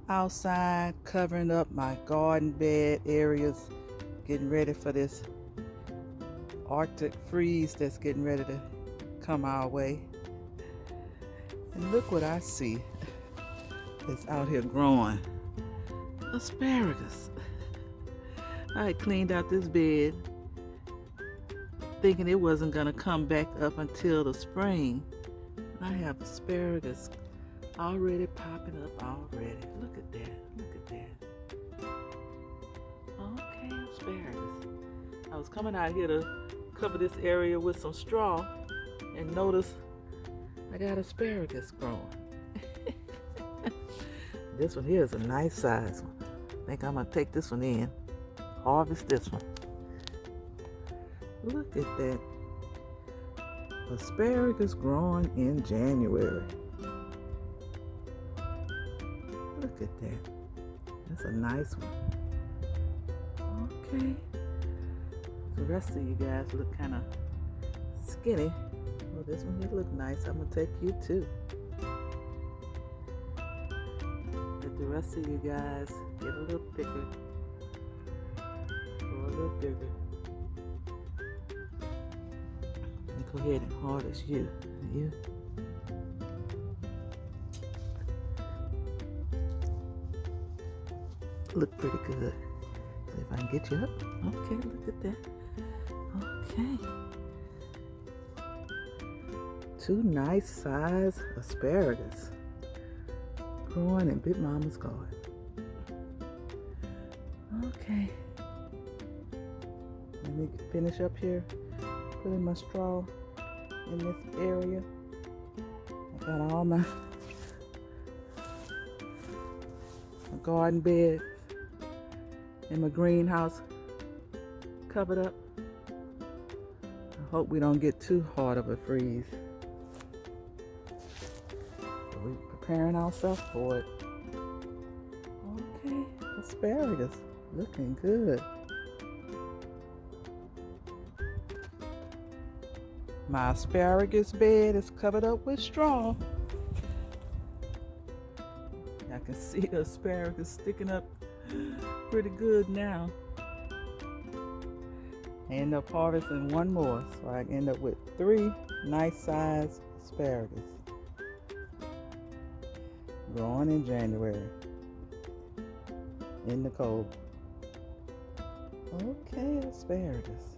outside covering up my garden bed areas, getting ready for this Arctic freeze that's getting ready to come our way. And look what I see that's out here growing. Asparagus. I had cleaned out this bed thinking it wasn't gonna come back up until the spring. I have asparagus already popping up already. Look at that, look at that. Okay, asparagus. I was coming out here to cover this area with some straw and notice I got asparagus growing. This one here is a nice size one. I think I'm gonna take this one in, harvest this one. Look at that. Asparagus growing in January. Look at that. That's a nice one. Okay. The rest of you guys look kind of skinny. Well, this one here look nice. I'm going to take you too. Let the rest of you guys get a little thicker. Or a little bigger. Go ahead and harvest you. Look pretty good. See if I can get you up. Okay, look at that. Okay. Two nice size asparagus growing in Big Mama's garden. Okay. Let me finish up here. Putting my straw in this area. I got all my garden beds and my greenhouse covered up. I hope we don't get too hard of a freeze. But we're preparing ourselves for it. Okay, asparagus looking good. My asparagus bed is covered up with straw. I can see the asparagus sticking up pretty good now. I end up harvesting one more, so I end up with 3 nice sized asparagus growing in January in the cold. Okay, asparagus.